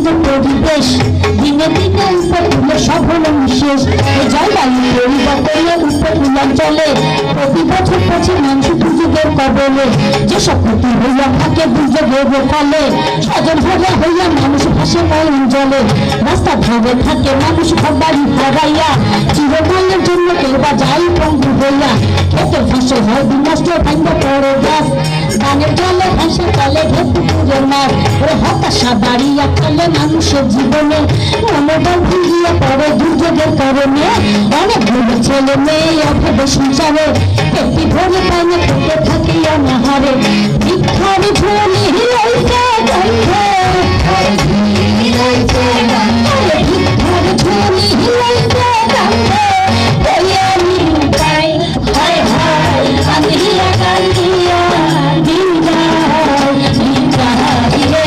যে পরিবেশ দিনে দিনে উপকূলে সব হলো নিঃশেষ। জলবায়ু পরিবর্তনে উপকূলাঞ্চলে প্রতি বছর পড়ছে মানুষ দুর্যোগের কবলে। যেসব ক্ষতি হইয়া থাকে দুর্যোগের ফলে স্বজন ভাগা হইয়া মানুষ ভাসে নয়ন জলে। রাস্তা ধারে থাকে মানুষ ঘর বাড়ি হারাইয়া, চিরকালের জন্য কেউ বা যাই পঙ্গু হইয়া। খেতে ফসল হয় বিনষ্ট ভাঙ্গা পড়ে গাছ, গানের জলে ভাসে চলে পুকুরের মাছ। ওরে হতাশা বাড়িয়া চলে মানুষের জীবনে, মনোবল ভেঙিয়া পড়ে দুর্যোগের কারণে। অনেক গুলো ছেলে মেয়ে অভাবে সংসারে পেটি ভরে পানে পেটে থাকি অনাহারে। ভিক্ষারি ঝুলি হিলাইছে গন্ধে, ভিক্ষারি ঝুলি হিলাইছে গন্ধে। আমি লুকাই হায় হায় কান্দিয়া কান্দিয়া দিন যায়, দিন যায় রে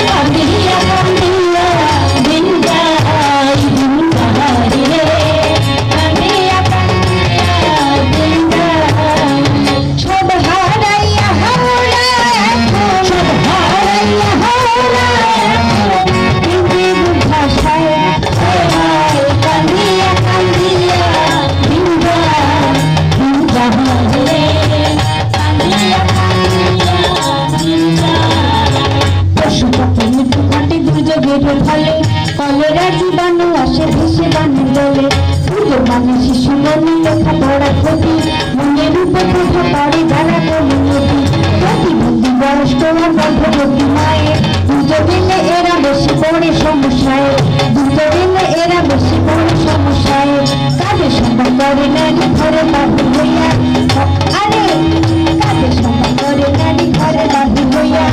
কান্দিয়া কান্দিয়া দিন যায়, দিন যায় রে কান্দিয়া কান্দিয়া দিন যায়। সব হারাইয়া হাওড়া এখন, সব হারাইয়া হাওড়া এখন, হিন্দি ভাষায় হায় হায় কান্দিয়া কান্দিয়া দিন যায়, দিন যায় রে কান্দিয়া কান্দিয়া দিন যায়। পশু পাখি মৃত্যু ঘটে দুর্যোগের ফলে, কলেরা জীবাণু আসে ভেসে বাণী বলে। দুর্যোগ মানে শিশু মনে লেখাপড়া ক্ষতি, মনের উপর প্রভাব পড়ে যারা বলি নদী। প্রতিবন্ধী বয়স্ক গর্ভবতী মায়ের দুর্যোগ এলে এরা বেশি পড়ে সমস্যায়, দুর্যোগ এলে এরা বেশি পড়ে সমস্যায়। কাজের সঙ্গে করে নারী ঘরে বাহির হইয়া, আরে কাজের সঙ্গে করে নারী ঘরে বাহির হইয়া,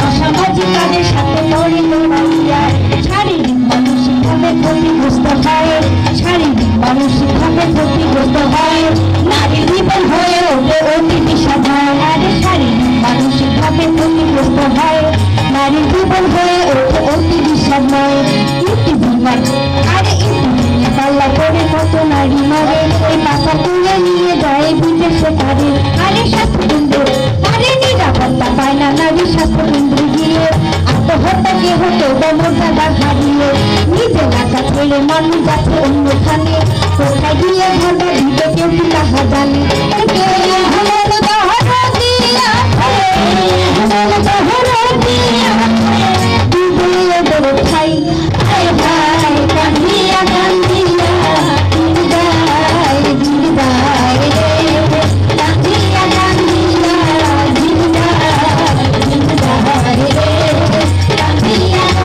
অসামাজিক কাজের সাথে পড়ে লড়াইয়া। শারীরিক মানসিকভাবে ক্ষতিগ্রস্ত হয়, শারীরিক মানসিকভাবে ক্ষতিগ্রস্ত হয়। নারীর জীবন হয়ে ওঠে অতি বিষাদময়, আরে শারীরিক মানসিকভাবে ক্ষতিগ্রস্ত হয়, নারীর জীবন হয়ে ওঠে অতি বিষাদময়। ইতিবিমার আরে ইতিবিনে পাল্লা করে কত নারী মরে, এই পাতা তুলে নিয়ে যায় বিদেশে তারে। আরে স্বাস্থ্যকেন্দ্র আরে নিরাপত্তা পায় না নারী স্বাস্থ্যকেন্দ্রে গিয়ে, আত্মহত্যা কে হতো মর্যাদা হারিয়ে। নিজে এলাকা ছেড়ে মানুষ যাচ্ছে অন্যখানে, কোথায় গিয়ে ভাবা দিতে কেউ কি তাহা জানে। দিয়া